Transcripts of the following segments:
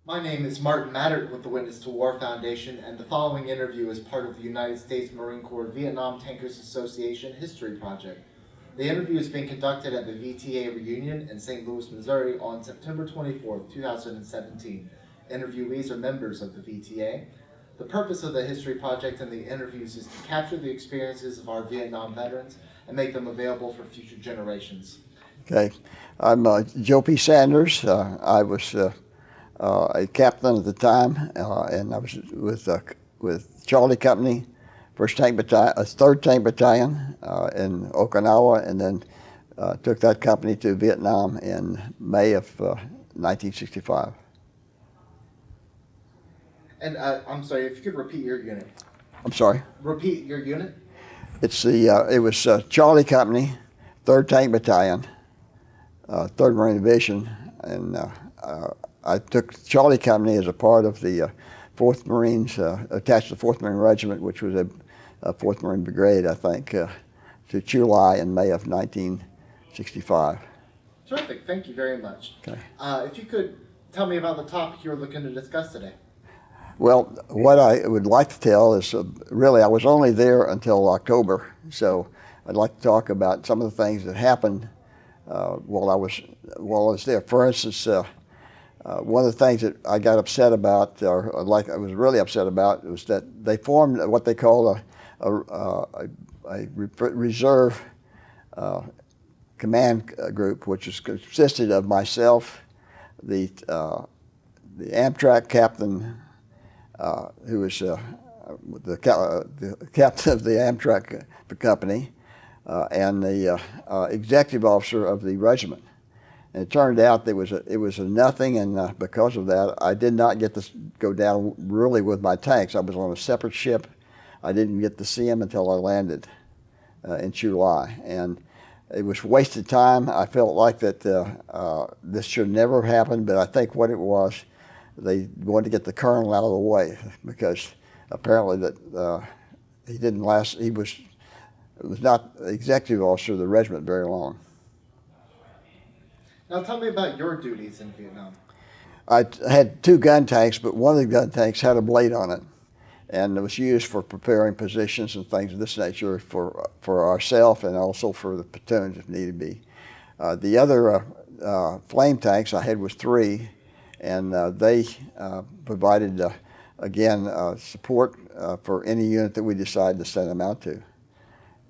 My name is Martin Madert with the Witness to War Foundation, and the following interview is part of the United States Marine Corps Vietnam Tankers Association History Project. The interview is being conducted at the VTA reunion in St. Louis, Missouri on September 24th, 2017. Interviewees are members of the VTA. The purpose of the History Project and the interviews is to capture the experiences of our Vietnam veterans and make them available for future generations. Okay, I'm Joe P. Sanders. I was a captain at the time, and I was with Charlie Company, First Tank Battalion, Third Tank Battalion in Okinawa, and then took that company to Vietnam in May of 1965. And I'm sorry, if you could repeat your unit. I'm sorry. Repeat your unit. It was Charlie Company, Third Tank Battalion, Third Marine Division, and I took Charlie Company as a part of the 4th Marines, attached to the 4th Marine Regiment, which was a 4th Marine Brigade, I think, to Chu Lai in May of 1965. Terrific, thank you very much. Okay. If you could tell me about the topic you're looking to discuss today. Well, what I would like to tell is really I was only there until October, so I'd like to talk about some of the things that happened while I was there. For instance, one of the things that I got upset about, or like I was really upset about, was that they formed what they call a reserve command group, which consisted of myself, the Amtrak captain, who was the captain of the Amtrak company, and the executive officer of the regiment. And it turned out that it was a nothing, and because of that, I did not get to go down really with my tanks. I was on a separate ship. I didn't get to see them until I landed in Chu Lai, and it was wasted time. I felt like that this should never happen, but I think what it was, they wanted to get the colonel out of the way because apparently that he didn't last. He was not the executive officer of the regiment very long. Now tell me about your duties in Vietnam. I had 2 gun tanks, but one of the gun tanks had a blade on it, and it was used for preparing positions and things of this nature for ourselves and also for the platoons if needed be. The other flame tanks I had was 3, and they provided, again, support for any unit that we decided to send them out to.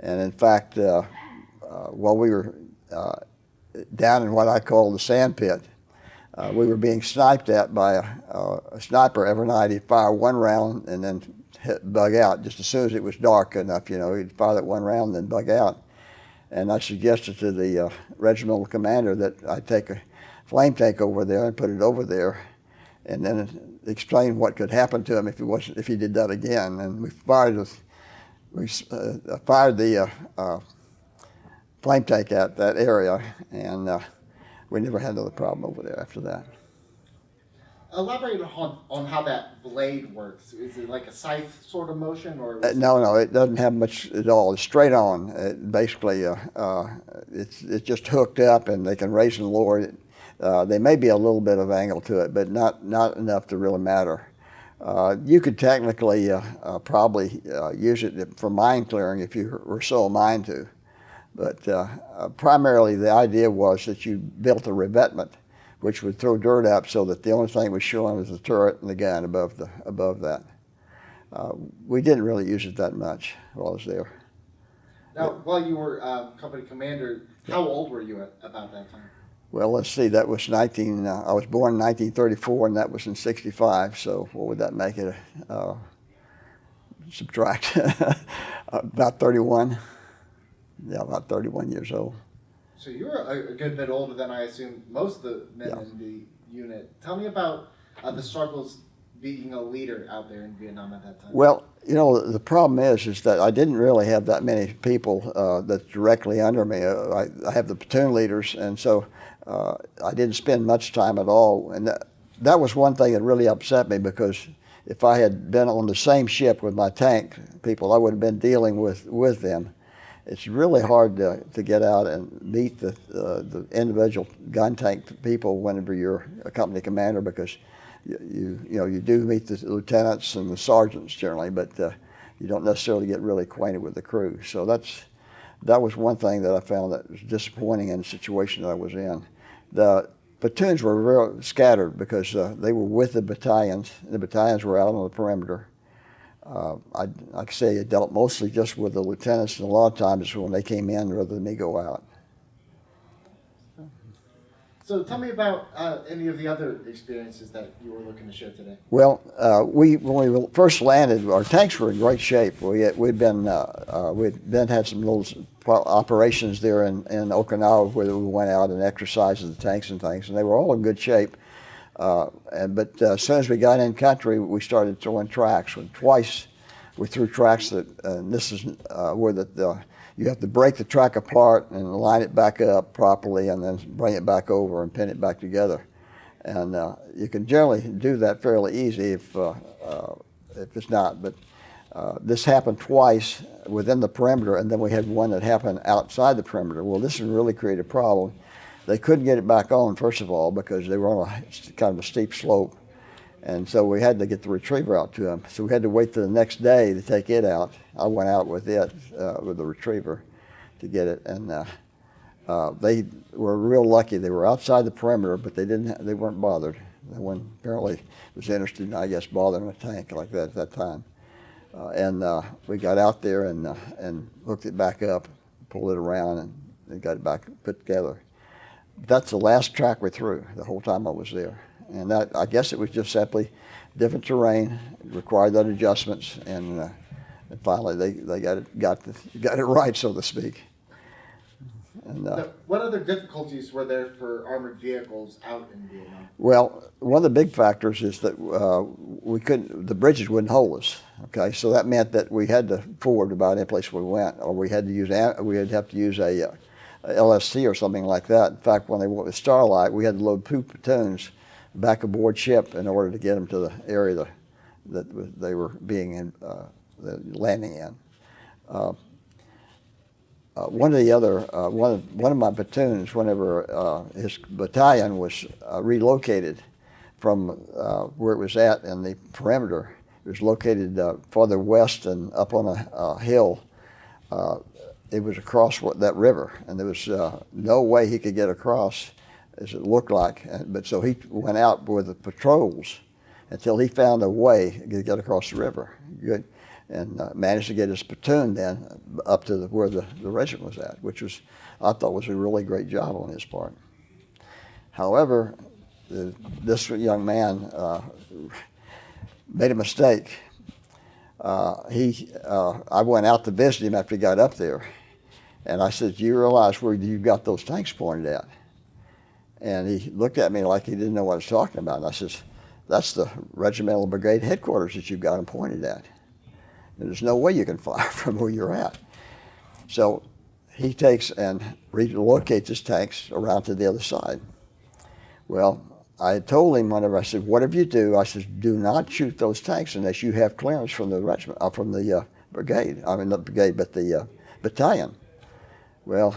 And in fact, while we were down in what I call the sand pit, we were being sniped at by a sniper every night. He'd fire 1 round and then bug out just as soon as it was dark enough. You know, he'd fire that 1 round and then bug out. And I suggested to the regimental commander that I take a flame tank over there and put it over there, and then explain what could happen to him if he did that again. And we fired the flame tank at that area, and we never had another problem over there after that. Elaborate on how that blade works. Is it like a scythe sort of motion, or? No, it doesn't have much at all. It's straight on. Basically, it's just hooked up, and they can raise and lower it. There may be a little bit of angle to it, but not enough to really matter. You could technically probably use it for mine clearing if you were so inclined to. But primarily the idea was that you built a revetment which would throw dirt up so that the only thing was showing was the turret and the gun above that. We didn't really use it that much while I was there. Now, while you were company commander, how old were you about that time? Well, let's see, that was I was born in 1934, and that was in 65, so what would that make it? Subtract, about 31. Yeah, about 31 years old. So you were a good bit older than I assume most of the men in the unit. Tell me about the struggles being a leader out there in Vietnam at that time. Well, you know, the problem is that I didn't really have that many people that's directly under me. I have the platoon leaders, and so I didn't spend much time at all. And that was one thing that really upset me, because if I had been on the same ship with my tank people, I would have been dealing with them. It's really hard to get out and meet the individual gun tank people whenever you're a company commander, because you do meet the lieutenants and the sergeants generally, but you don't necessarily get really acquainted with the crew. So that was one thing that I found that was disappointing in the situation that I was in. The platoons were real scattered because they were with the battalions. The battalions were out on the perimeter. Like I say, I dealt mostly just with the lieutenants, and a lot of times when they came in rather than me go out. So tell me about any of the other experiences that you were looking to share today. Well, when we first landed, our tanks were in great shape. We'd had some little operations there in Okinawa where we went out and exercised the tanks and things, and they were all in good shape. But as soon as we got in country, we started throwing tracks. Twice we threw tracks and this is where you have to break the track apart and line it back up properly and then bring it back over and pin it back together. And you can generally do that fairly easy if it's not. But this happened twice within the perimeter, and then we had one that happened outside the perimeter. Well, this really created a problem. They couldn't get it back on, first of all, because they were on a kind of a steep slope. And so we had to get the retriever out to them. So we had to wait till the next day to take it out. I went out with it, with the retriever, to get it. And they were real lucky. They were outside the perimeter, but they weren't bothered. No one apparently was interested in, I guess, bothering a tank like that at that time. And we got out there and hooked it back up, pulled it around, and got it back put together. That's the last track we threw the whole time I was there. And that, I guess it was just simply different terrain, required that adjustments, and finally they got it right, so to speak. And, now, what other difficulties were there for armored vehicles out in Vietnam? Well, one of the big factors is that the bridges wouldn't hold us. Okay, so that meant that we had to forward about any place we went, or we'd have to use a LST or something like that. In fact, when they went with Starlight, we had to load 2 platoons back aboard ship in order to get them to the area that they were landing in. One of my platoons, whenever his battalion was relocated from where it was at in the perimeter, it was located farther west and up on a hill. It was across that river, and there was no way he could get across, as it looked like. But so he went out with the patrols until he found a way to get across the river. Good. And managed to get his platoon then up to where the regiment was at, which I thought was a really great job on his part. However, this young man made a mistake. I went out to visit him after he got up there, and I said, "Do you realize where you've got those tanks pointed at?" And he looked at me like he didn't know what I was talking about. And I says, "That's the regimental brigade headquarters that you've got them pointed at. And there's no way you can fire from where you're at." So he takes and relocates his tanks around to the other side. Well, I had told him whenever I said, "Whatever you do," I said, "do not shoot those tanks unless you have clearance from the regiment, from the brigade. I mean, not brigade, but the battalion." Well,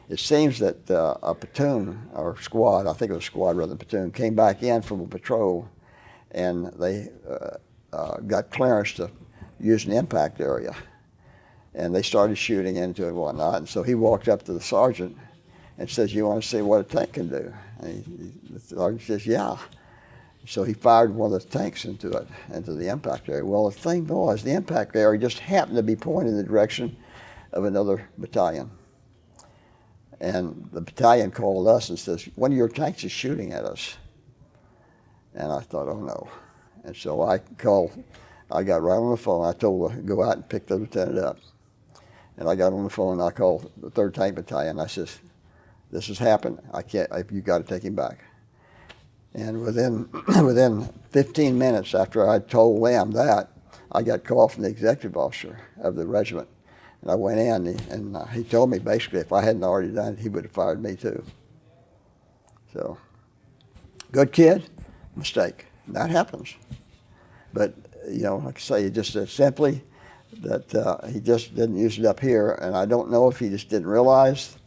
it seems that a platoon or squad, I think it was a squad rather than platoon, came back in from a patrol, and they got clearance to use an impact area, and they started shooting into it and whatnot. And so he walked up to the sergeant and says, "You want to see what a tank can do?" And the sergeant says, "Yeah." So he fired one of the tanks into the impact area. Well, the thing was, the impact area just happened to be pointed in the direction of another battalion. And the battalion called us and says, "One of your tanks is shooting at us." And I thought, "Oh no." And so I got right on the phone. I told her to go out and pick the lieutenant up. And I got on the phone and I called the 3rd Tank Battalion. I says, "This has happened. You got to take him back." And within 15 minutes after I told them that, I got a call from the executive officer of the regiment. And I went in and he told me basically if I hadn't already done it, he would have fired me too. So, good kid, mistake. That happens. But, like I say, just simply that he just didn't use it up here. And I don't know if he just didn't realize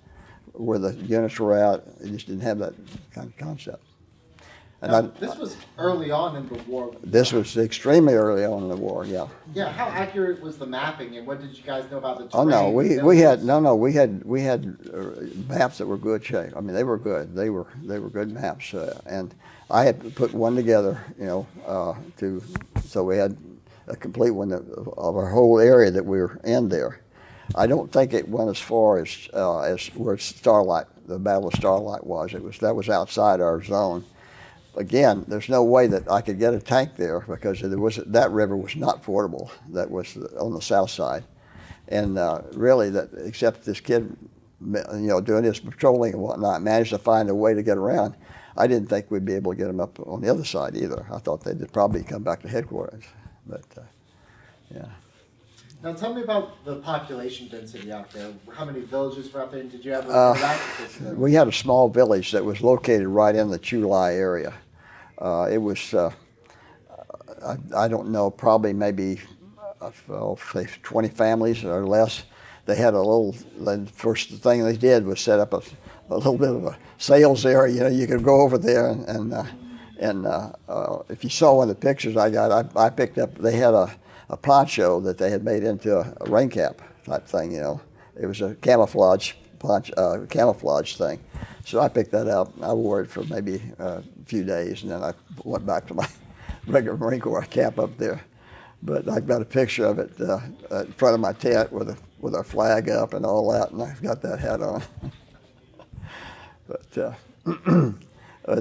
where the units were at. He just didn't have that kind of concept. And Now, this was early on in the war. this was extremely early on in the war, yeah. Yeah, how accurate was the mapping, and what did you guys know about the Oh terrain? no, we villages? had we had maps that were good shape. I mean, they were good. They were good maps, and I had put one together, so we had a complete one of our whole area that we were in there. I don't think it went as far as where Starlight, the Battle of Starlight was. That was outside our zone. Again, there's no way that I could get a tank there because that river was not fordable. That was on the south side, and really, except this kid, doing his patrolling and whatnot, managed to find a way to get around. I didn't think we'd be able to get them up on the other side either. I thought they'd probably come back to headquarters, but yeah. Now tell me about the population density out there. How many villages were out there, and did you ever interact with this? We had a small village that was located right in the Chulai area. It was, I don't know, probably maybe 20 families or less. They had the first thing they did was set up a little bit of a sales area. You could go over there and if you saw one of the pictures I got, I picked up, they had a poncho that they had made into a rain cap type thing, It was a camouflage thing. So I picked that up. I wore it for maybe a few days, and then I went back to my regular Marine Corps cap up there. But I've got a picture of it in front of my tent with our flag up and all that, and I've got that hat on. But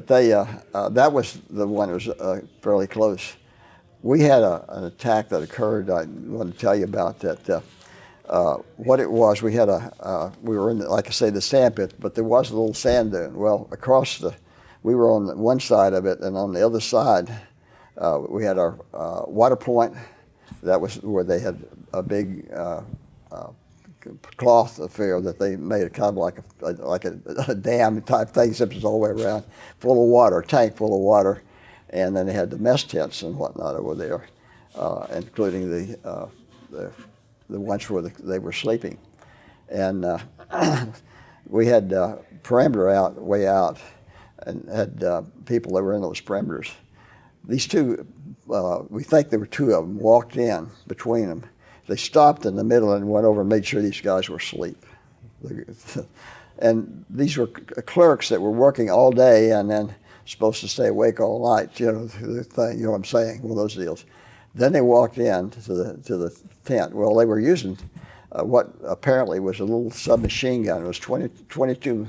that was the one that was fairly close. We had an attack that occurred. I want to tell you about that. What it was, we were in, like I say, the sand pit, but there was a little sand dune. Well, we were on one side of it, and on the other side, we had our water point. That was where they had a big cloth affair that they made, kind of like a dam type thing, except it's all the way around, full of water, a tank full of water, and then they had the mess tents and whatnot over there, including the ones where they were sleeping. And we had perimeter way out, and had people that were in those perimeters. These two, we think there were two of them, walked in between them. They stopped in the middle and went over and made sure these guys were asleep. And these were clerks that were working all day and then supposed to stay awake all night, the thing, what I'm saying, one of those deals. Then they walked in to the tent. Well, they were using what apparently was a little submachine gun. It was 22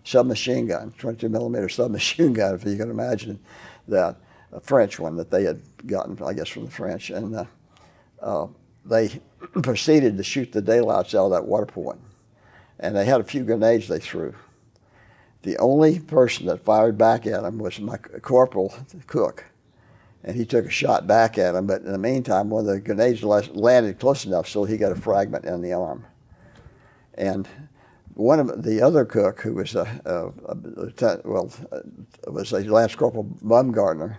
submachine gun, 22 millimeter submachine gun, if you can imagine that, a French one that they had gotten, I guess, from the French. And they proceeded to shoot the daylights out of that water point. And they had a few grenades they threw. The only person that fired back at them was my corporal, cook. And he took a shot back at him, but in the meantime, one of the grenades landed close enough so he got a fragment in the arm. And one of the other cook, who was was a Lance Corporal Bumgardner,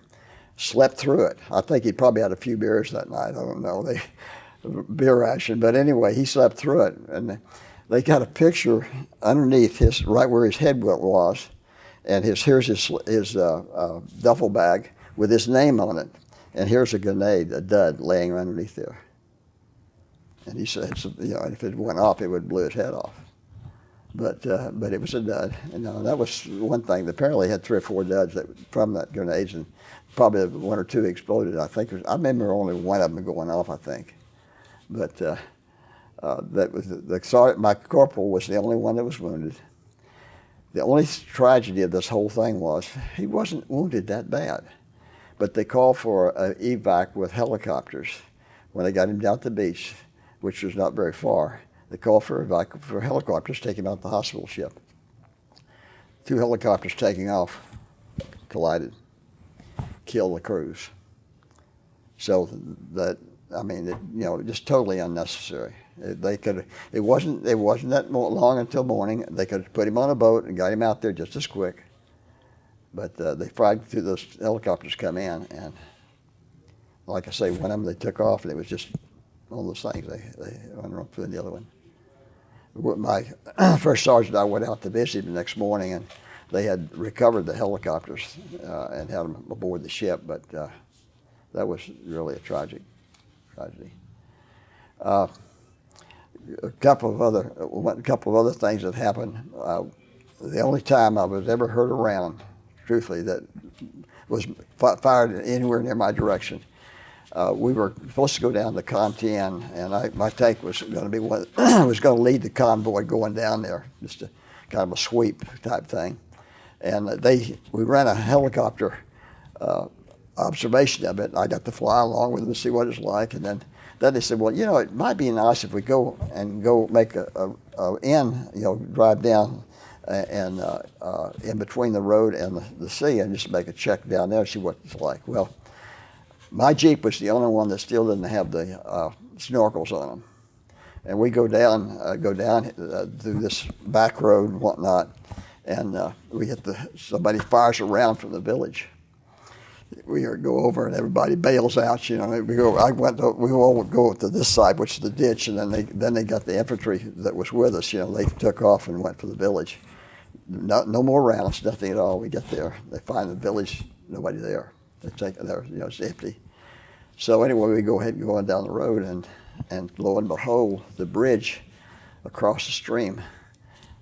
slept through it. I think he probably had a few beers that night. I don't know, beer ration. But anyway, he slept through it, and they got a picture underneath right where his head was, and here's his duffel bag with his name on it, and here's a grenade, a dud, laying underneath there. And he said, if it went off, it would blow his head off. But it was a dud. And that was one thing. They apparently had 3 or 4 duds from that grenades, and probably 1 or 2 exploded. I remember only one of them going off, I think. But that was my corporal was the only one that was wounded. The only tragedy of this whole thing was he wasn't wounded that bad. But they called for an evac with helicopters when they got him down to the beach, which was not very far. They called for helicopters to take him out the hospital ship. 2 helicopters taking off collided, killed the crews. So just totally unnecessary. It wasn't that long until morning. They could have put him on a boat and got him out there just as quick. But they fried through those helicopters come in, and like I say, one of them they took off, and it was just one of those things. They went on through the other one. My first sergeant, I went out to visit him the next morning, and they had recovered the helicopters and had them aboard the ship, but that was really a tragedy. A couple of other things that happened. The only time I was ever heard around, truthfully, that was fired anywhere near my direction. We were supposed to go down to Comtian, and my tank was going to be one was going to lead the convoy going down there, just a kind of a sweep type thing. And we ran a helicopter observation of it. I got to fly along with them to see what it's like, and then they said, well, it might be nice if we go make a drive down and in between the road and the sea and just make a check down there and see what it's like. Well, my Jeep was the only one that still didn't have the snorkels on them. And we go down through this back road and whatnot, and we hit somebody fires around from the village. We go over and everybody bails out. We all go to this side, which is the ditch, and then they got the infantry that was with us. They took off and went for the village. No more rounds, nothing at all. We get there, they find the village, nobody there. They take it there, it's empty. So anyway, we go ahead and go on down the road, and lo and behold, the bridge across the stream,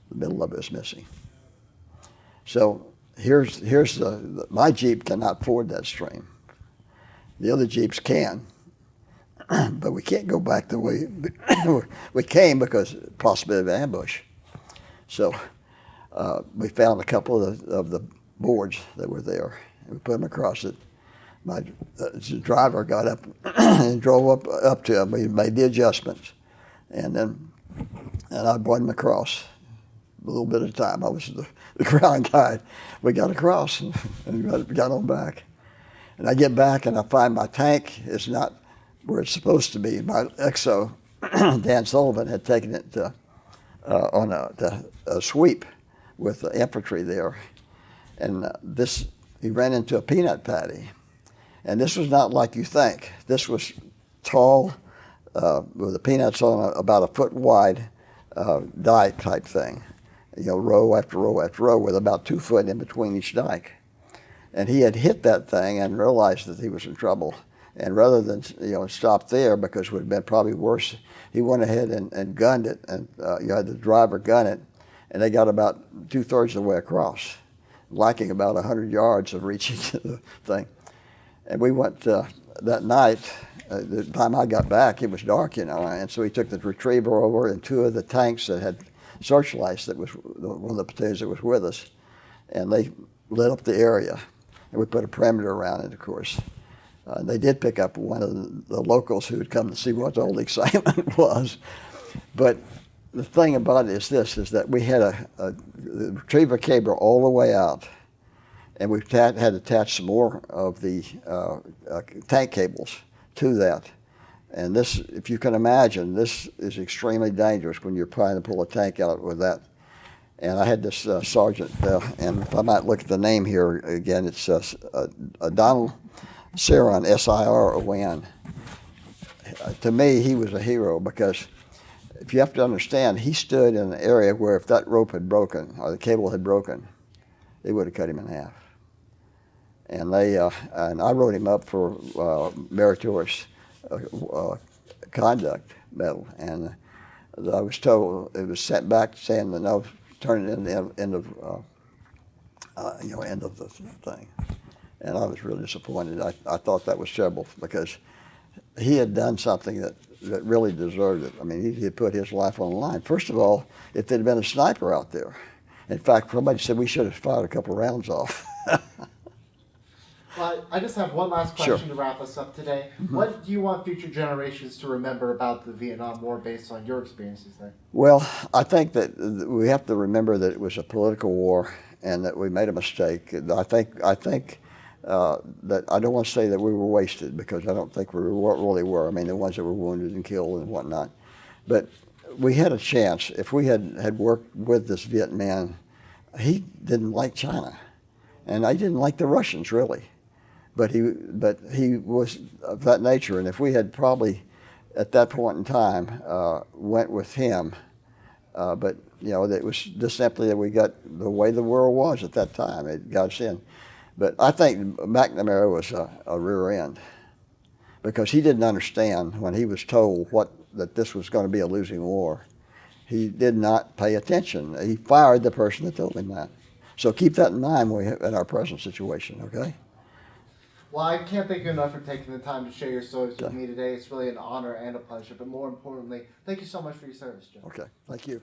the middle of it is missing. So here's my Jeep cannot ford that stream. The other Jeeps can, but we can't go back the way we came because of the possibility of ambush. So we found a couple of the boards that were there, and we put them across it. The driver got up and drove up to him. We made the adjustments, and I brought him across. A little bit of time. I was the ground guide. We got across and got on back. And I get back and I find my tank is not where it's supposed to be. My XO, Dan Sullivan, had taken it on a sweep with the infantry there. And he ran into a peanut patty. And this was not like you think. This was tall, with the peanuts on about a foot wide dike type thing. Row after row after row with about 2 foot in between each dike. And he had hit that thing and realized that he was in trouble. And rather than stop there, because it would have been probably worse, he went ahead and gunned it, and had the driver gun it, and they got about 2/3 of the way across, lacking about 100 yards of reaching the thing. And we went that night. The time I got back, it was dark, and so he took the retriever over and 2 of the tanks that had searchlights, that was one of the platoons that was with us, and they lit up the area, and we put a perimeter around it, of course. They did pick up one of the locals who had come to see what all the excitement was. But the thing about it is that we had a retriever cable all the way out, and we had attached some more of the tank cables to that. And this, if you can imagine, this is extremely dangerous when you're trying to pull a tank out with that. And I had this sergeant, and if I might look at the name here again, it's Donald Siron, S-I-R-O-N. To me, he was a hero, because if you have to understand, he stood in an area where if that rope had broken or the cable had broken, they would have cut him in half. And and I wrote him up for meritorious conduct medal, and I was told it was sent back saying that no, turn it in the end of the thing. And I was really disappointed. I thought that was terrible, because he had done something that really deserved it. I mean, he had put his life on the line. First of all, if there'd been a sniper out there, in fact, somebody said we should have fired a couple of rounds off. Well, I just have one last question Sure. to wrap us up today. Mm-hmm. What do you want future generations to remember about the Vietnam War based on your experiences there? Well, I think that we have to remember that it was a political war and that we made a mistake. I think that I don't want to say that we were wasted, because I don't think we really were. I mean, the ones that were wounded and killed and whatnot. But we had a chance. If we had worked with this Viet man, he didn't like China, and I didn't like the Russians really. But he was of that nature, and if we had probably, at that point in time, went with him, But it was just simply that we got the way the world was at that time. It got us in. But I think McNamara was a rear end because he didn't understand when he was told that this was going to be a losing war. He did not pay attention. He fired the person that told him that. So keep that in mind in our present situation, okay? Well, I can't thank you enough for taking the time to share your stories with me today. It's really an honor and a pleasure. But more importantly, thank you so much for your service, Jim. Okay, thank you.